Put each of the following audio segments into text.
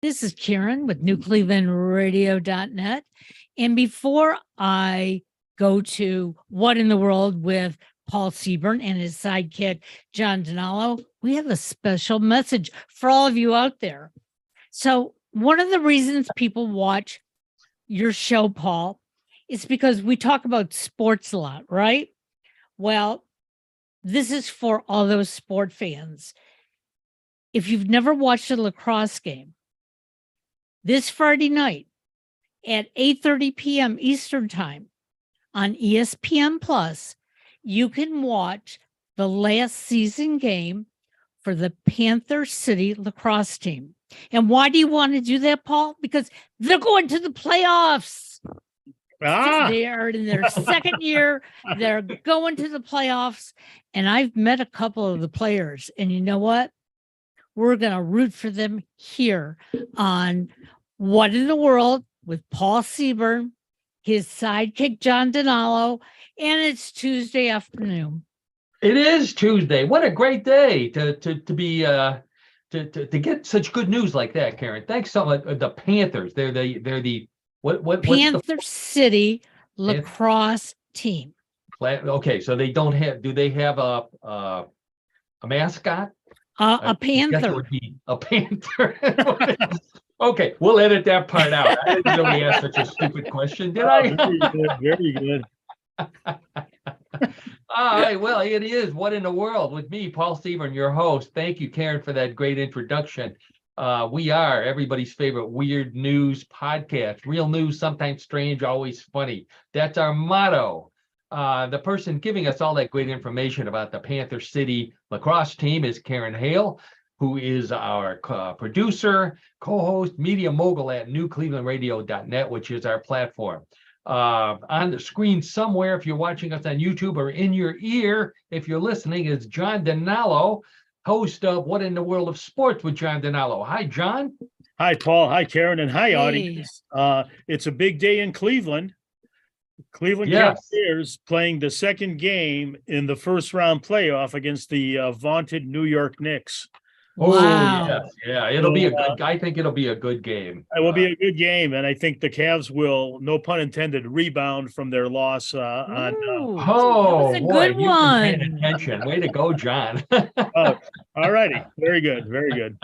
This is Karen with NewClevelandRadio.net. And before I go to What in the World with Paul Seaburn and his sidekick, John DiNall0, we have a special message for all of you out there. So one of the reasons people watch your show, Paul, is because we talk about sports a lot, right? Well, this is for all those sport fans. If you've never watched a lacrosse game, this Friday night at 8:30 p.m. Eastern Time on ESPN Plus, you can watch the last season game for the Panther City lacrosse team. And why do you want to do that, Paul? Because they're going to the playoffs. They are in their second year. They're going to the playoffs. And I've met a couple of the players. And you know what? We're going to root for them here on What in the World with Paul Seaburn, his sidekick, John DiNall0, and it's Tuesday afternoon. It is Tuesday. What a great day to get such good news like that, Karen. Thanks so much. The Panthers. They're the Panther City lacrosse team. Okay, so they don't have. Do they have a mascot? A panther. That would be a panther. Okay, we'll edit that part out. I didn't know we asked such a stupid question, did I? Very good. All right, well, it is What in the World with me, Paul Seaburn, your host. Thank you, Karen, for that great introduction. We are everybody's favorite weird news podcast. Real news, sometimes strange, always funny. That's our motto. The person giving us all that great information about the Panther City lacrosse team is Karen Hale, who is our producer, co-host, media mogul at NewClevelandRadio.net, which is our platform. On the screen somewhere, if you're watching us on YouTube, or in your ear, if you're listening, is John DiNall0, host of What in the World of Sports with John DiNall0. Hi, John. Hi, Paul. Hi, Karen. And hi, audience. It's a big day in Cleveland. Cleveland Cavaliers playing the second game in the first round playoff against the vaunted New York Knicks. Wow. Yeah, it'll be a good. I think it'll be a good game. It will be a good game, and I think the Cavs will, no pun intended, rebound from their loss. That was a boy, good you've one. been paying attention. Way to go, John. All righty, very good, very good.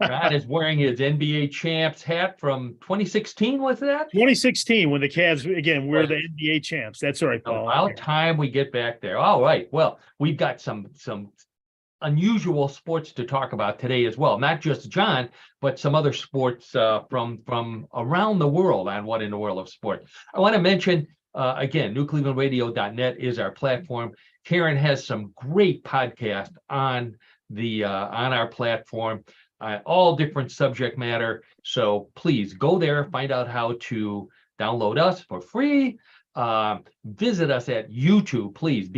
John is wearing his NBA champs hat from 2016. Was that 2016 when the Cavs again were the NBA champs? That's right, Paul. About time we get back there. All right. Well, we've got some unusual sports to talk about today as well. Not just John, but some other sports from around the world on What in the World of Sport. I want to mention, again, NewClevelandRadio.net is our platform. Karen has some great podcasts on our platform, all different subject matter. So please go there, find out how to download us for free. Visit us at YouTube, please,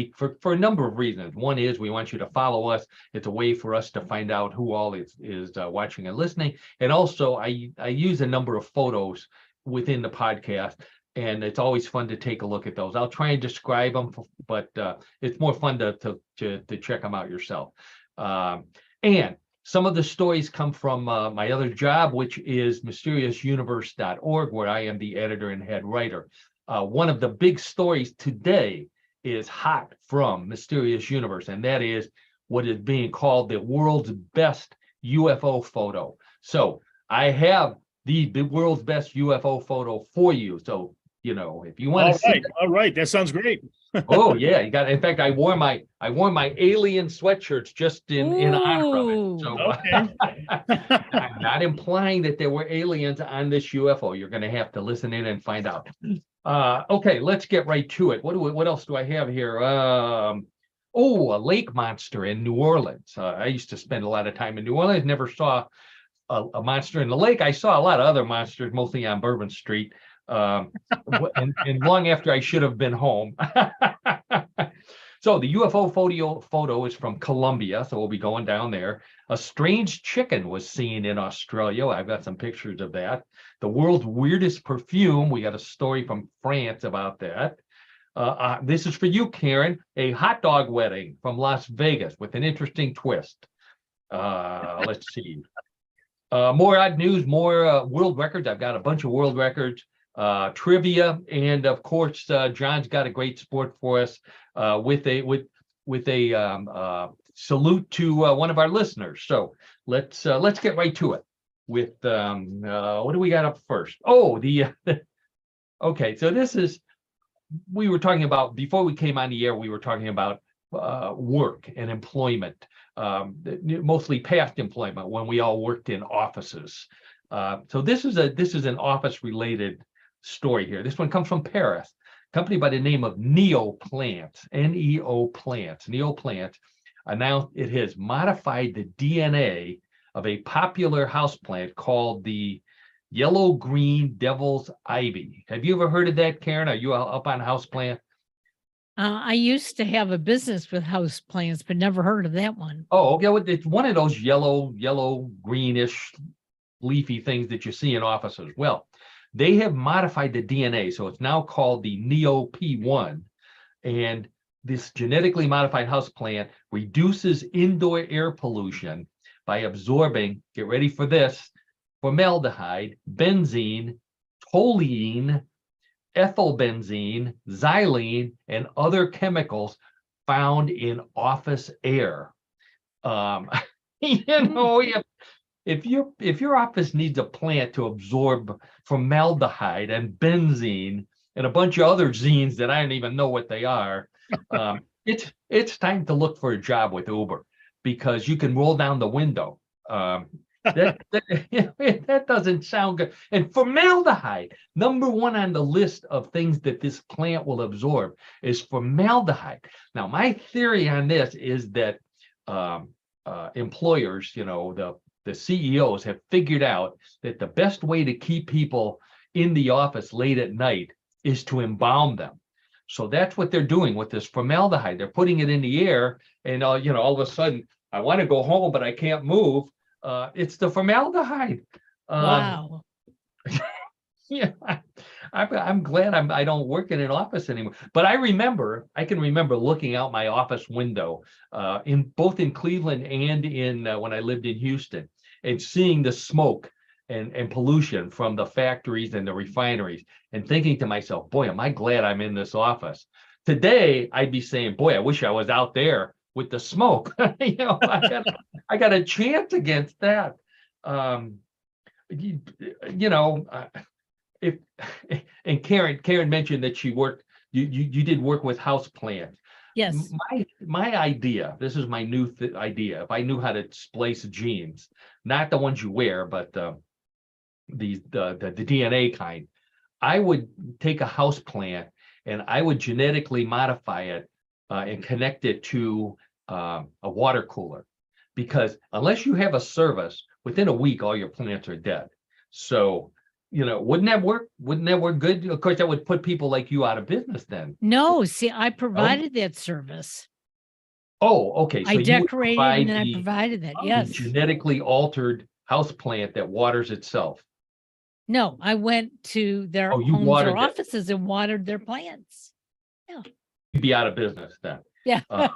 for a number of reasons. One is we want you to follow us. It's a way for us to find out who all is watching and listening. And also, I use a number of photos within the podcast, and it's always fun to take a look at those. I'll try and describe them, but it's more fun to check them out yourself. And some of the stories come from my other job, which is mysteriousuniverse.org, where I am the editor and head writer. One of the big stories today is hot from Mysterious Universe, and that is what is being called the world's best UFO photo. So I have the world's best UFO photo for you. So, if you want to see it. All right, that sounds great. Oh yeah, you got. In fact, I wore my alien sweatshirts just in honor of it. So I'm not implying that there were aliens on this UFO. You're going to have to listen in and find out. Okay, let's get right to it. What else do I have here? A lake monster in New Orleans. I used to spend a lot of time in New Orleans. Never saw a monster in the lake. I saw a lot of other monsters, mostly on Bourbon Street. And long after I should have been home. So the UFO photo is from Colombia, so we'll be going down there. A strange chicken was seen in Australia. I've got some pictures of that. The world's weirdest perfume. We got a story from France about that. This is for you, Karen. A hot dog wedding from Las Vegas with an interesting twist. Let's see. More odd news, more world records. I've got a bunch of world records, trivia, and of course, John's got a great sport for us with a salute to one of our listeners. So let's get right to it. With what do we got up first? Oh, okay. So we were talking about, before we came on the air, we were talking about work and employment, mostly past employment when we all worked in offices. So this is an office related story here. This one comes from Paris. A company by the name of Neoplant, Neoplant announced it has modified the DNA of a popular houseplant called the yellow-green devil's ivy. Have you ever heard of that, Karen? Are you up on houseplant? I used to have a business with house plants, but never heard of that one. Oh, okay. Well, it's one of those yellow, greenish, leafy things that you see in offices. Well, they have modified the DNA, so it's now called the NeoP1, and this genetically modified houseplant reduces indoor air pollution by absorbing, get ready for this, formaldehyde, benzene, toluene, ethylbenzene, xylene, and other chemicals found in office air. If your office needs a plant to absorb formaldehyde and benzene and a bunch of other zenes that I don't even know what they are, it's time to look for a job with Uber, because you can roll down the window. That doesn't sound good. And formaldehyde, number one on the list of things that this plant will absorb is formaldehyde. Now, my theory on this is that employers, the CEOs have figured out that the best way to keep people in the office late at night is to embalm them. So that's what they're doing with this formaldehyde. They're putting it in the air, and all of a sudden, I want to go home, but I can't move. It's the formaldehyde. Wow. Yeah, I'm glad I don't work in an office anymore. But I can remember looking out my office window both in Cleveland and in when I lived in Houston, and seeing the smoke and pollution from the factories and the refineries, and thinking to myself, boy, am I glad I'm in this office. Today, I'd be saying, boy, I wish I was out there with the smoke. I got a chance against that. If and Karen mentioned that she worked. You did work with house plants. Yes. My idea. This is my new idea. If I knew how to splice genes, not the ones you wear, but the DNA kind, I would take a house plant and I would genetically modify it and connect it to a water cooler, because unless you have a service, within a week all your plants are dead. So wouldn't that work? Wouldn't that work good? Of course, that would put people like you out of business then. No, see, I provided that service. Oh, okay. So I decorated and then I provided that. Yes. Genetically altered house plant that waters itself. No, I went to their homes or offices and watered their plants. Yeah. You'd be out of business then. Yeah. That's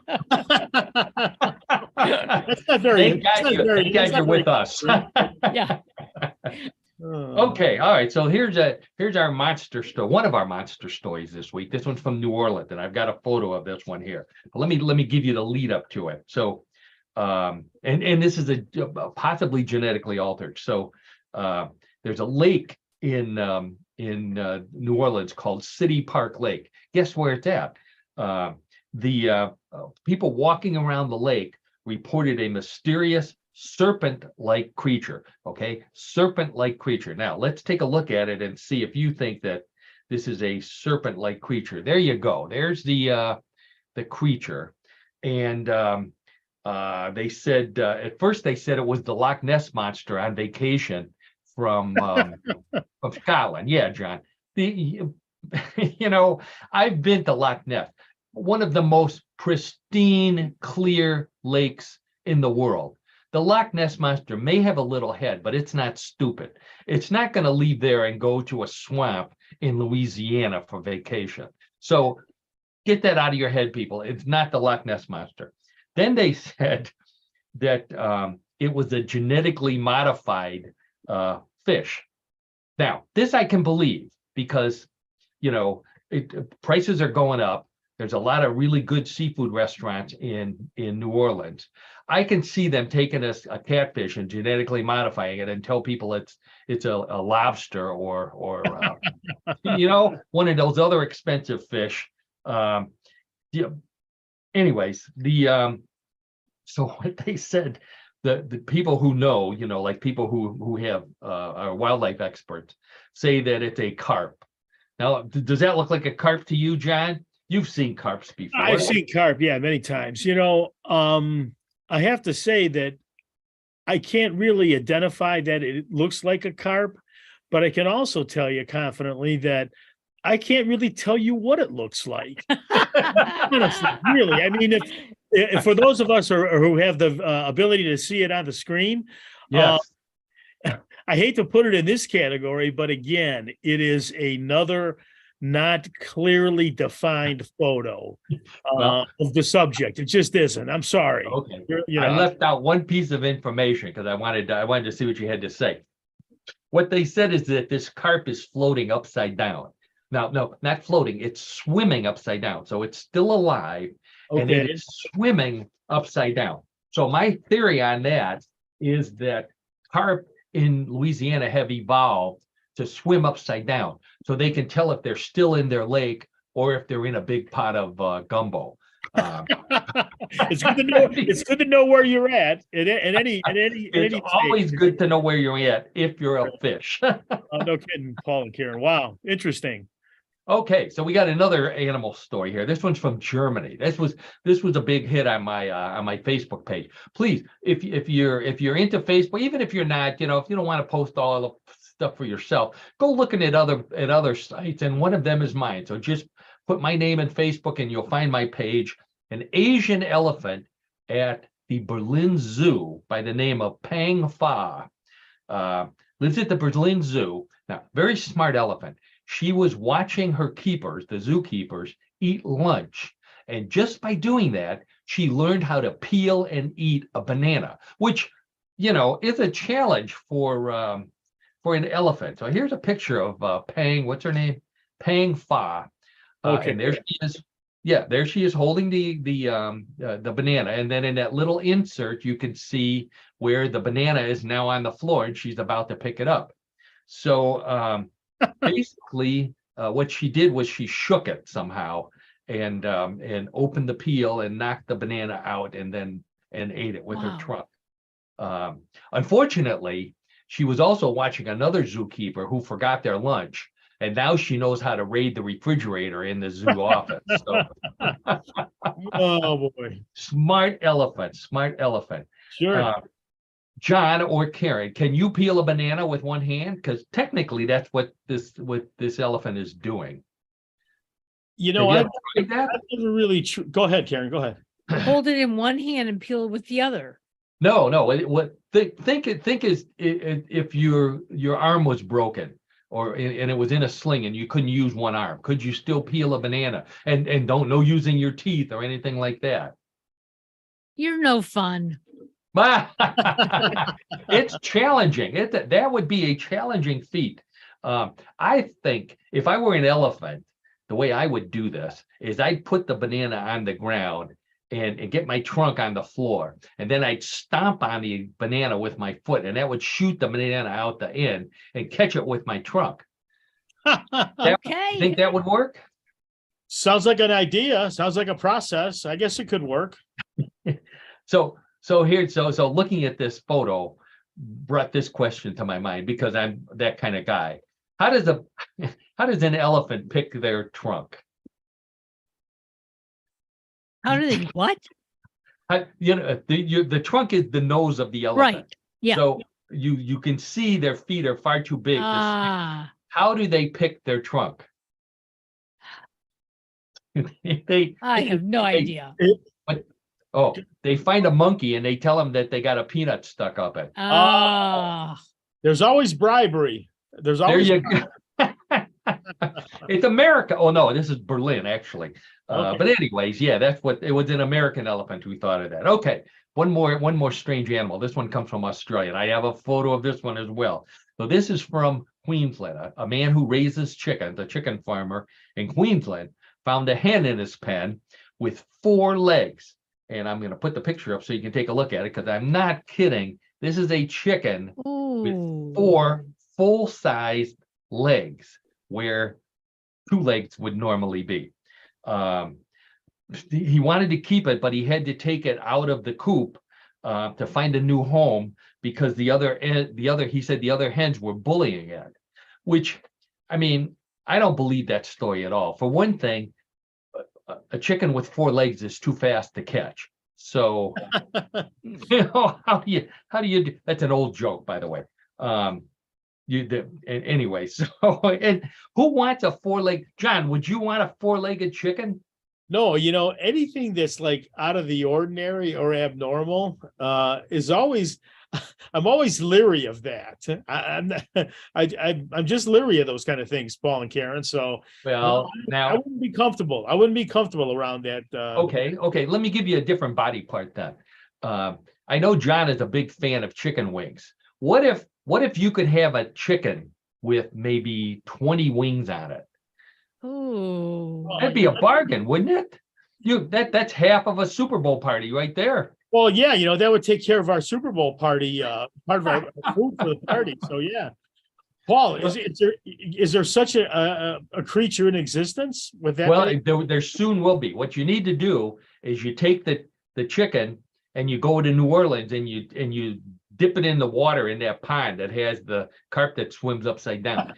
not very. Thank God you're with us. Yeah. Okay, all right. So here's our monster story. One of our monster stories this week. This one's from New Orleans, and I've got a photo of this one here. But let me give you the lead up to it. So, and this is a possibly genetically altered. So, there's a lake in New Orleans called City Park Lake. Guess where it's at? The people walking around the lake reported a mysterious serpent-like creature. Okay, serpent-like creature. Now let's take a look at it and see if you think that this is a serpent-like creature. There you go. There's the creature, and they said at first they said it was the Loch Ness monster on vacation from Scotland. Yeah, John. I've been to Loch Ness, one of the most pristine, clear lakes in the world. The Loch Ness monster may have a little head, but it's not stupid. It's not going to leave there and go to a swamp in Louisiana for vacation. So get that out of your head, people. It's not the Loch Ness monster. Then they said that it was a genetically modified fish. Now, this I can believe because, prices are going up. There's a lot of really good seafood restaurants in New Orleans. I can see them taking a catfish and genetically modifying it and tell people it's a lobster or one of those other expensive fish. Anyways, so what they said, the people who know, like people who have are wildlife experts, say that it's a carp. Now, does that look like a carp to you, John? You've seen carps before. I've seen carp, yeah, many times. I have to say that I can't really identify that it looks like a carp, but I can also tell you confidently that I can't really tell you what it looks like. Honestly, really. I mean, if for those of us who have the ability to see it on the screen, yes. I hate to put it in this category, but again, it is another not clearly defined photo of the subject. It just isn't. I'm sorry. Okay. I left out one piece of information because I wanted to see what you had to say. What they said is that this carp is floating upside down. Now, no, not floating. It's swimming upside down. So it's still alive, and it is swimming upside down. So my theory on that is that carp in Louisiana have evolved to swim upside down, so they can tell if they're still in their lake or if they're in a big pot of gumbo. It's good to know. It's good to know where you're at. It's always good to know where you're at if you're a fish. No kidding, Paul and Karen. Wow, interesting. Okay, so we got another animal story here. This one's from Germany. This was a big hit on my Facebook page. Please, if you're into Facebook, even if you're not, if you don't want to post all the stuff for yourself, go looking at other sites, and one of them is mine. So just put my name in Facebook and you'll find my page. An Asian elephant at the Berlin Zoo by the name of Pang Fa lives at the Berlin Zoo. Now, very smart elephant. She was watching her keepers, the zookeepers, eat lunch. And just by doing that, she learned how to peel and eat a banana, which, is a challenge for an elephant. So here's a picture of Pang. What's her name? Pang Fa. Okay. And there she is. Yeah, there she is holding the banana. And then in that little insert, you can see where the banana is now on the floor and she's about to pick it up. So basically, what she did was she shook it somehow and opened the peel and knocked the banana out and ate it with her trunk. Unfortunately, she was also watching another zookeeper who forgot their lunch, and now she knows how to raid the refrigerator in the zoo office. So, oh boy, smart elephant. Sure. John or Karen, can you peel a banana with one hand? Because technically, that's what this elephant is doing. I've never really. Go ahead, Karen. Go ahead. Hold it in one hand and peel it with the other. No. Think is if your arm was broken and it was in a sling and you couldn't use one arm, could you still peel a banana? And don't know using your teeth or anything like that. You're no fun. It's challenging. That would be a challenging feat. I think if I were an elephant, the way I would do this is I'd put the banana on the ground and get my trunk on the floor, and then I'd stomp on the banana with my foot, and that would shoot the banana out the end and catch it with my trunk. Okay. You think that would work? Sounds like an idea. Sounds like a process. I guess it could work. So looking at this photo brought this question to my mind because I'm that kind of guy. How does an elephant pick their trunk? How do they what? The trunk is the nose of the elephant. Right. Yeah. So you can see their feet are far too big. How do they pick their trunk? I have no idea. They find a monkey and they tell them that they got a peanut stuck up it. There's always bribery. There's always. There you go. It's America. Oh no, this is Berlin actually. Okay. But anyways, yeah, that's what it was. An American elephant who thought of that. Okay, one more strange animal. This one comes from Australia. And I have a photo of this one as well. So this is from Queensland. A man who raises chickens, a chicken farmer in Queensland, found a hen in his pen with 4 legs. And I'm going to put the picture up so you can take a look at it because I'm not kidding. This is a chicken with Ooh. 4 full-sized legs where 2 legs would normally be. He wanted to keep it, but he had to take it out of the coop to find a new home because he said the other hens were bullying it, which, I mean, I don't believe that story at all. For one thing, a chicken with 4 legs is too fast to catch. So, how do you do? That's an old joke, by the way. Anyway, so, and who wants a 4-leg? John, would you want a 4-legged chicken? No, anything that's like out of the ordinary or abnormal is always, I'm always leery of that. I'm just leery of those kind of things, Paul and Karen. So Well, I now, wouldn't be comfortable. I wouldn't be comfortable around that. okay. Let me give you a different body part then. I know John is a big fan of chicken wings. What if you could have a chicken with maybe 20 wings on it? Ooh. That'd be a bargain, wouldn't it? That's half of a Super Bowl party right there. Well, yeah, that would take care of our Super Bowl party, part of our food for the party. So yeah. Paul, is there such a creature in existence with that? Well, there soon will be. What you need to do is you take the chicken and you go to New Orleans and you dip it in the water in that pond that has the carp that swims upside down.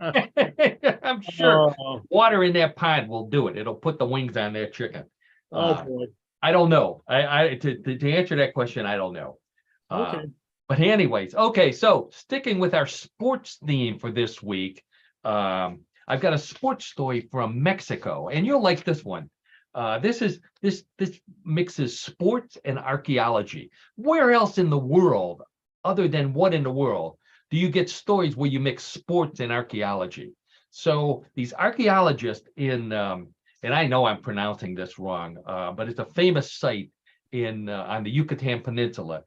I'm sure water in that pond will do it. It'll put the wings on that chicken. Boy. I don't know. To answer that question, I don't know. Okay. But anyways, okay. So sticking with our sports theme for this week, I've got a sports story from Mexico, and you'll like this one. This mixes sports and archaeology. Where else in the world, other than what in the world, do you get stories where you mix sports and archaeology? So these archaeologists and I know I'm pronouncing this wrong, but it's a famous site on the Yucatan Peninsula,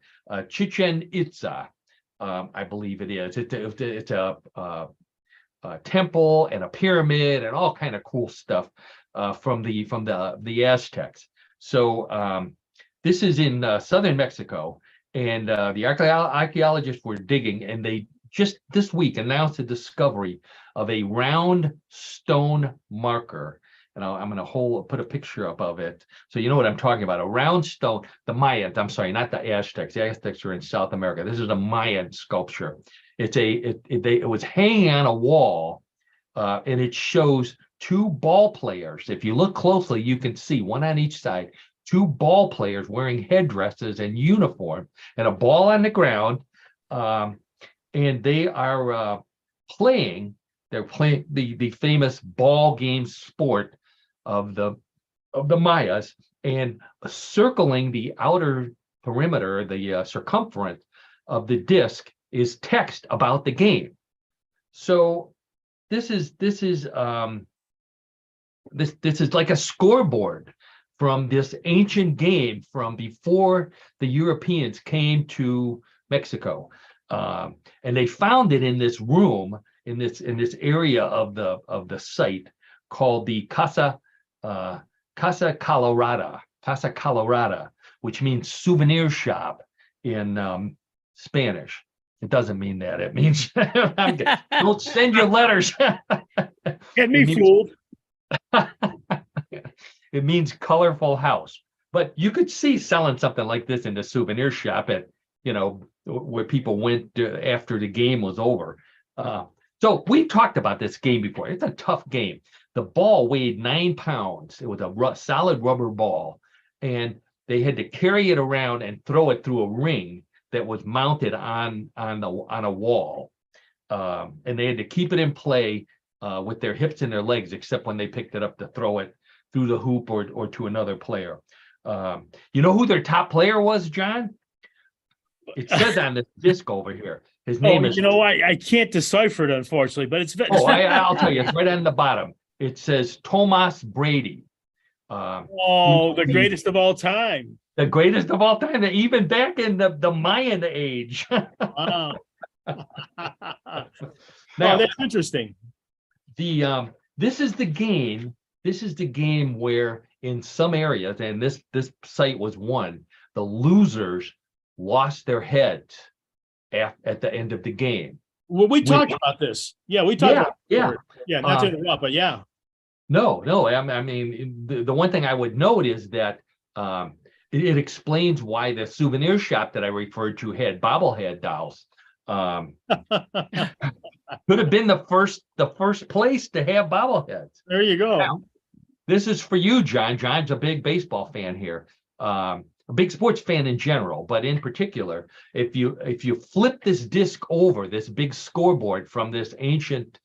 Chichen Itza, I believe it is. It's a temple and a pyramid and all kind of cool stuff from the Aztecs. So this is in southern Mexico, and the archaeologists were digging, and they just this week announced the discovery of a round stone marker. And I'm going to put a picture up of it so you know what I'm talking about. A round stone. The Mayans, I'm sorry, not the Aztecs. The Aztecs are in South America. This is a Mayan sculpture. It was hanging on a wall, and it shows 2 ball players. If you look closely, you can see one on each side. 2 ball players wearing headdresses and uniform, and a ball on the ground, and they are playing. They're playing the famous ball game sport of the Mayas, and circling the outer perimeter, the circumference of the disc is text about the game. So this is like a scoreboard from this ancient game from before the Europeans came to Mexico, and they found it in this room in this area of the site called the Casa Colorada, which means souvenir shop in Spanish. It doesn't mean that. It means don't send your letters. Get me fooled. It means colorful house. But you could see selling something like this in the souvenir shop at, where people went after the game was over. So we talked about this game before. It's a tough game. The ball weighed 9 pounds. It was a solid rubber ball, and they had to carry it around and throw it through a ring that was mounted on a wall, and they had to keep it in play with their hips and their legs, except when they picked it up to throw it through the hoop or to another player. You know who their top player was, John? It says on this disc over here. His name is. I can't decipher it, unfortunately, but it's. I'll tell you, it's right on the bottom. It says Thomas Brady. The greatest of all time. The greatest of all time, even back in the Mayan age. Wow. Now, that's interesting. This is the game. This is the game where in some areas, and this site was one, the losers lost their heads at the end of the game. Well, we talked about this. Yeah, we talked about it. Yeah, not to interrupt, but yeah. No. I mean, the one thing I would note is that it explains why the souvenir shop that I referred to had bobblehead dolls. Could have been the first place to have bobbleheads. There you go. Now, this is for you, John. John's a big baseball fan here. A big sports fan in general, but in particular, if you flip this disc over, this big scoreboard from this ancient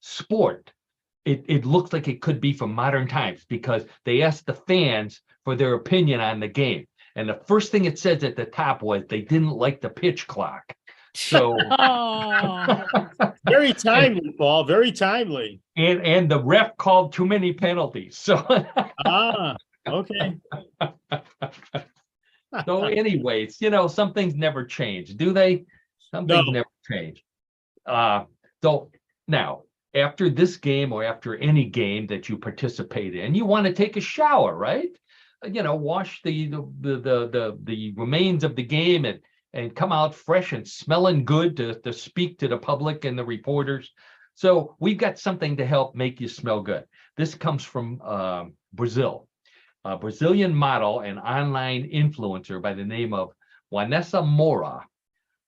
sport, it looks like it could be from modern times because they asked the fans for their opinion on the game. And the first thing it says at the top was they didn't like the pitch clock. So very timely, Paul, very timely. And the ref called too many penalties. So okay. So anyways, some things never change, do they? Some things never change. So now, after this game or after any game that you participate in, you want to take a shower, right? Wash the remains of the game and come out fresh and smelling good to speak to the public and the reporters. So we've got something to help make you smell good. This comes from Brazil. A Brazilian model and online influencer by the name of Vanessa Moura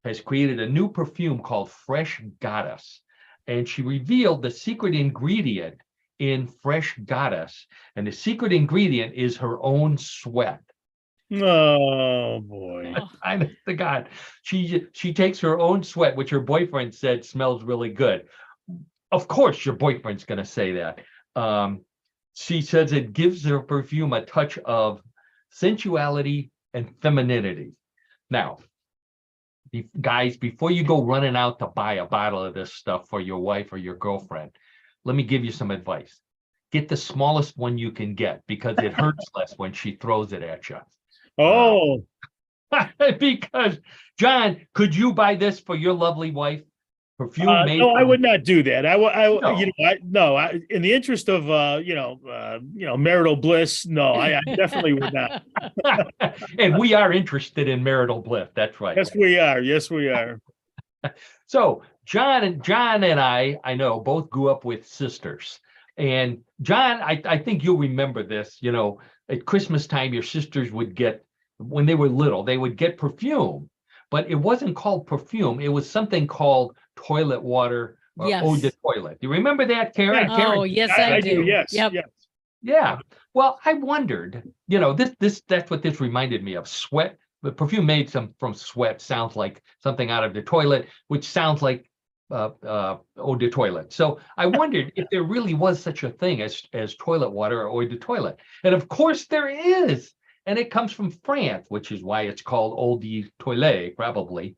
has created a new perfume called Fresh Goddess. And she revealed the secret ingredient in Fresh Goddess. And the secret ingredient is her own sweat. Oh, boy. Honest to God. She takes her own sweat, which her boyfriend said smells really good. Of course, your boyfriend's going to say that. She says it gives her perfume a touch of sensuality and femininity. Now, guys, before you go running out to buy a bottle of this stuff for your wife or your girlfriend, let me give you some advice. Get the smallest one you can get because it hurts less when she throws it at you. Oh. Because, John, could you buy this for your lovely wife? Perfume made no, I would not do that. In the interest of marital bliss, no, I definitely would not. And we are interested in marital bliss. That's right. Yes, we are. Yes, we are. So John and I know both grew up with sisters. And John, I think you'll remember this, at Christmas time, your sisters would get, when they were little, they would get perfume, but it wasn't called perfume. It was something called toilet water or eau de toilette. Do you remember that, Karen? Oh, yes, I do. Yes. Yep. Yes. Yeah. Well, I wondered, that's what this reminded me of. Sweat. The perfume made from sweat sounds like something out of the toilet, which sounds like eau de toilette. So I wondered if there really was such a thing as toilet water or eau de toilette. And of course there is. And it comes from France, which is why it's called eau de toilette, probably.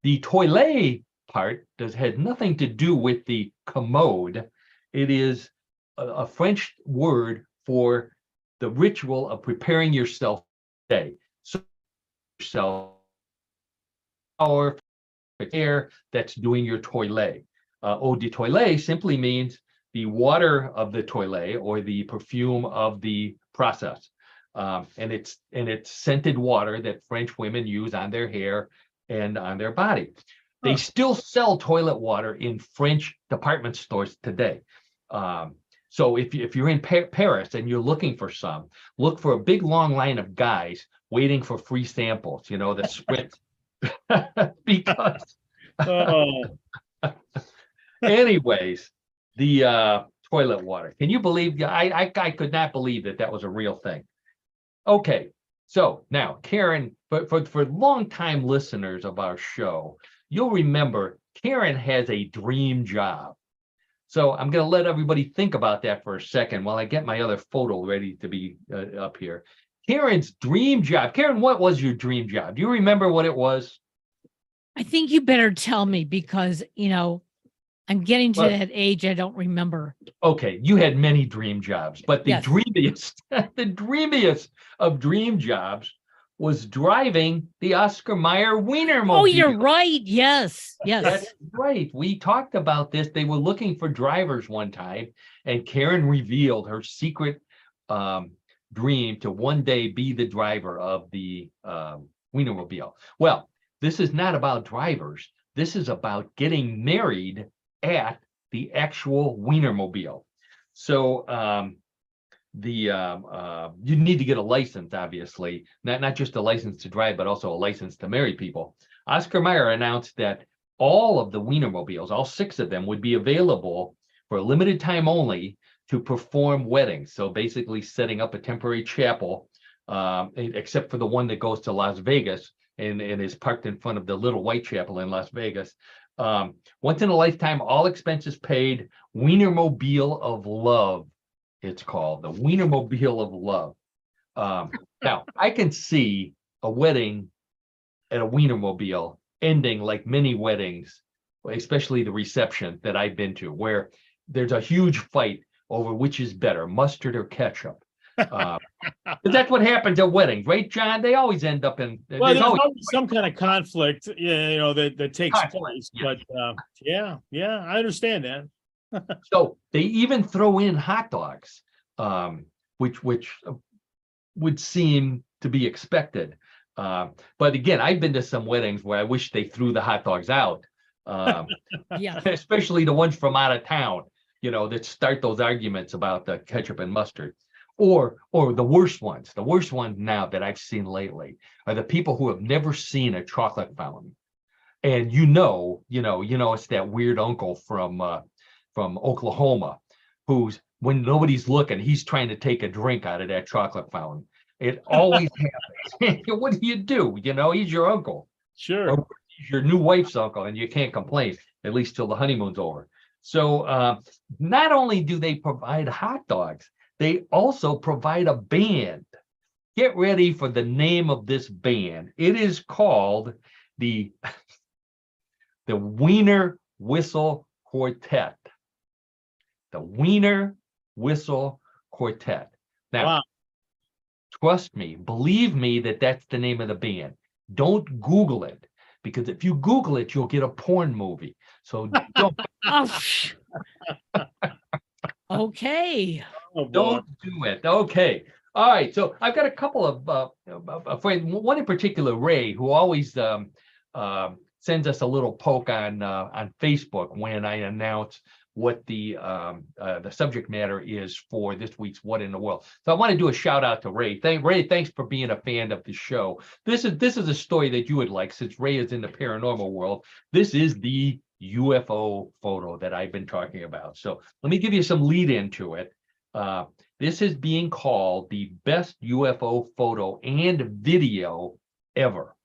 The toilette part had nothing to do with the commode. It is a French word for the ritual of preparing yourself for the day. So yourself or air that's doing your toilette. Eau de toilette simply means the water of the toilette or the perfume of the process. And it's scented water that French women use on their hair and on their body. They still sell toilet water in French department stores today. So if you're in Paris and you're looking for some, look for a big long line of guys waiting for free samples, the sprint. Because anyways, the toilet water. Can you believe? I could not believe that was a real thing. Okay, so now Karen, for long-time listeners of our show, you'll remember Karen has a dream job. So I'm going to let everybody think about that for a second while I get my other photo ready to be up here. Karen's dream job. Karen, what was your dream job? Do you remember what it was? I think you better tell me because, I'm getting to Well- that age I don't remember. Okay, you had many dream jobs, but the Yes. dreamiest, the dreamiest of dream jobs was driving the Oscar Mayer Wienermobile. Oh, you're right. Yes. Yes. That's right. We talked about this. They were looking for drivers one time, and Karen revealed her secret dream to one day be the driver of the Wienermobile. Well, this is not about drivers. This is about getting married at the actual Wienermobile. So you need to get a license, obviously, not just a license to drive, but also a license to marry people. Oscar Mayer announced that all of the Wienermobiles, all 6 of them, would be available for a limited time only to perform weddings. So basically setting up a temporary chapel, except for the one that goes to Las Vegas and is parked in front of the little white chapel in Las Vegas. Once in a lifetime, all expenses paid, Wienermobile of Love, it's called, the Wienermobile of Love. Now, I can see a wedding at a Wienermobile ending like many weddings, especially the reception that I've been to, where there's a huge fight over which is better, mustard or ketchup. That's what happens at weddings, right, John? They always end up in. Well, there's always some kind of conflict, that takes Conflict, place. yeah. But yeah, I understand that. So they even throw in hot dogs, which would seem to be expected. But again, I've been to some weddings where I wish they threw the hot dogs out, Yeah. especially the ones from out of town, that start those arguments about the ketchup and mustard. Or the worst ones now that I've seen lately are the people who have never seen a chocolate fountain. And it's that weird uncle from Oklahoma who's, when nobody's looking, he's trying to take a drink out of that chocolate fountain. It always happens. What do? He's your uncle. Sure. Or he's your new wife's uncle, and you can't complain, at least till the honeymoon's over. So not only do they provide hot dogs, they also provide a band. Get ready for the name of this band. It is called the Wiener Whistle Quartet. The Wiener Whistle Quartet. Now, Wow. trust me, believe me that that's the name of the band. Don't Google it, because if you Google it, you'll get a porn movie. So don't. Oh, okay. Oh, boy. Don't do it. Okay. All right. So I've got a couple of friends. One in particular, Ray, who always sends us a little poke on Facebook when I announce what the subject matter is for this week's What in the World. So I want to do a shout out to Ray. Ray, thanks for being a fan of the show. This is a story that you would like, since Ray is in the paranormal world. This is the UFO photo that I've been talking about. So let me give you some lead into it. This is being called the best UFO photo and video ever.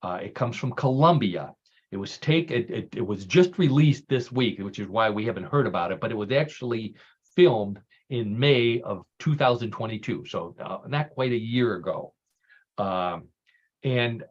It comes from Colombia. It was it was just released this week, which is why we haven't heard about it, but it was actually filmed in May of 2022, so not quite a year ago. The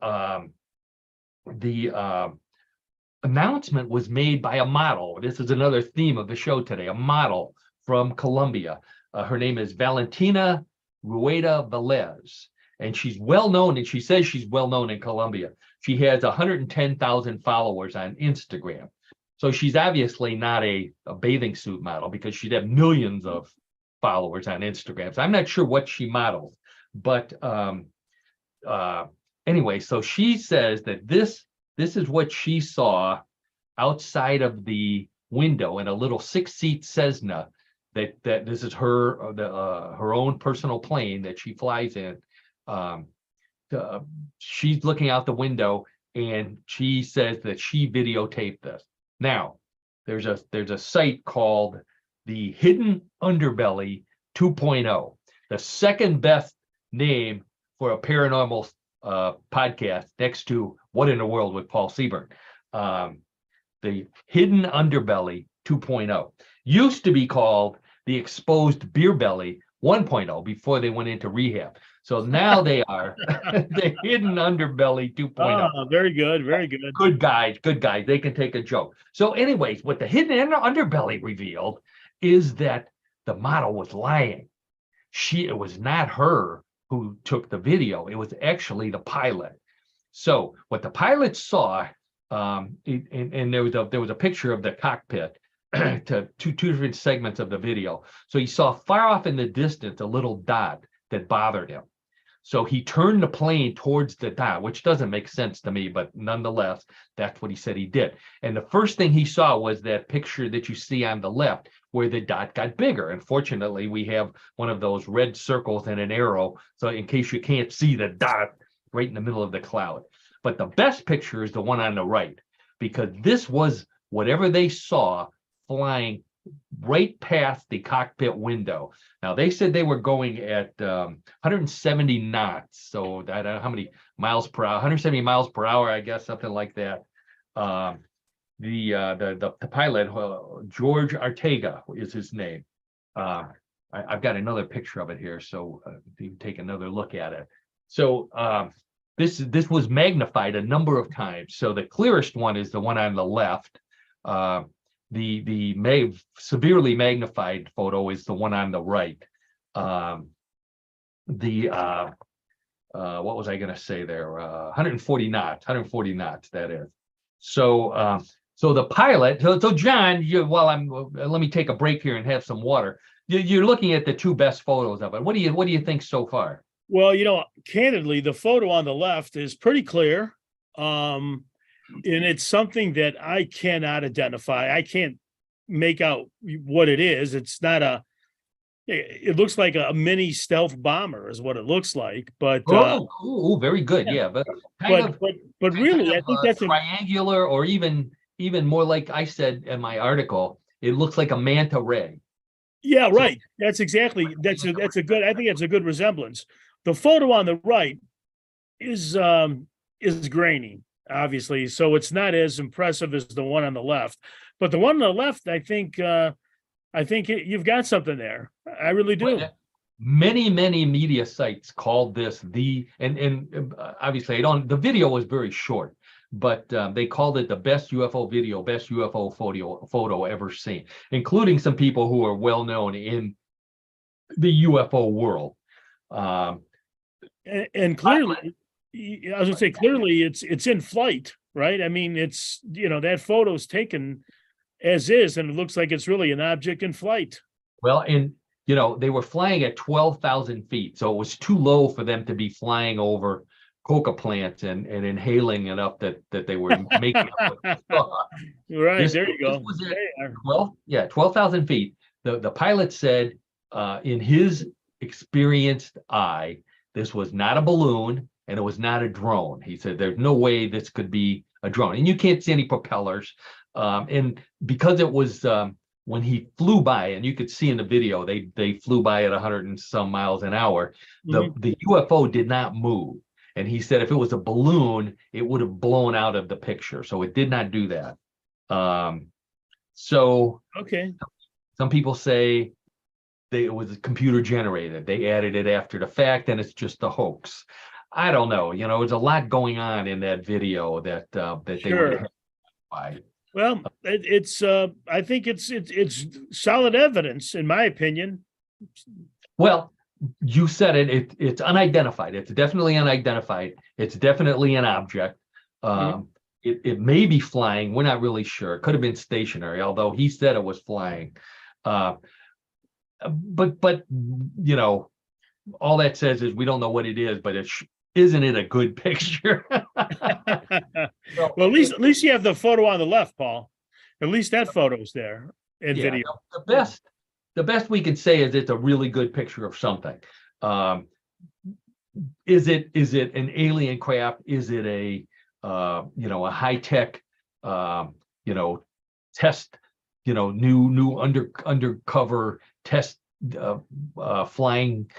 announcement was made by a model. This is another theme of the show today, a model from Colombia. Her name is Valentina Rueda Velez, and she's well known, and she says she's well known in Colombia. She has 110,000 followers on Instagram. So she's obviously not a bathing suit model, because she'd have millions of followers on Instagram. So I'm not sure what she models. But anyway, so she says that this is what she saw outside of the window in a little 6-seat Cessna, that this is her own personal plane that she flies in. She's looking out the window, and she says that she videotaped this. Now, there's a site called the Hidden Underbelly 2.0, the second best name for a paranormal podcast next to What in the World with Paul Seaburn. The Hidden Underbelly 2.0 used to be called the Exposed Beer Belly 1.0 before they went into rehab. So now they are the hidden underbelly 2.0. Oh, very good. Very good. Good guys, good guys. They can take a joke. So anyways, what the hidden underbelly revealed is that the model was lying. It was not her who took the video. It was actually the pilot. So what the pilot saw, and there was a picture of the cockpit to two different segments of the video. So he saw far off in the distance a little dot that bothered him. So he turned the plane towards the dot, which doesn't make sense to me, but nonetheless, that's what he said he did. And the first thing he saw was that picture that you see on the left, where the dot got bigger. And fortunately, we have one of those red circles and an arrow, so in case you can't see the dot right in the middle of the cloud. But the best picture is the one on the right, because this was whatever they saw flying right past the cockpit window. Now, they said they were going at 170 knots. So I don't know how many miles per hour, 170 miles per hour, I guess, something like that. The pilot, George Ortega is his name. I've got another picture of it here, so you can take another look at it. So this was magnified a number of times. So the clearest one is the one on the left. The severely magnified photo is the one on the right. What was I going to say there? 140 knots, that is. So the pilot, so John, let me take a break here and have some water. You're looking at the two best photos of it. What do you think so far? Well, candidly, the photo on the left is pretty clear. And it's something that I cannot identify. I can't make out what it is. It's not it looks like a mini stealth bomber is what it looks like. But very good. Yeah, but really, I think that's triangular, or even more like I said in my article, it looks like a manta ray. Yeah, right. That's exactly. That's a good. I think that's a good resemblance. The photo on the right is grainy, obviously, so it's not as impressive as the one on the left. But the one on the left, I think you've got something there. I really do. Many media sites called this and obviously the video was very short, but they called it the best UFO video, best UFO photo ever seen, including some people who are well known in the UFO world. And clearly, I was gonna say, clearly it's in flight, right? I mean, it's, that photo's taken as is, and it looks like it's really an object in flight. Well, and they were flying at 12,000 feet, so it was too low for them to be flying over coca plants and inhaling enough that they were making up. Right, there you go. This was at 12,000 feet. The pilot said, in his experienced eye, this was not a balloon and it was not a drone. He said, there's no way this could be a drone. And you can't see any propellers. And because it was when he flew by, and you could see in the video, they flew by at 100 and some miles an hour. The UFO did not move. And he said if it was a balloon, it would have blown out of the picture. So it did not do that. Okay. Some people say it was computer generated. They added it after the fact, and it's just a hoax. I don't know. There's a lot going on in that video that they would have by. Well, it's I think it's solid evidence, in my opinion. Well, you said it. It's unidentified. It's definitely unidentified. It's definitely an object. It may be flying. We're not really sure. It could have been stationary, although he said it was flying. But all that says is we don't know what it is, but isn't it a good picture? Well, at least you have the photo on the left, Paul. At least that photo's there in video. The best we can say is it's a really good picture of something. Is it an alien craft? Is it a high tech test, new undercover test flying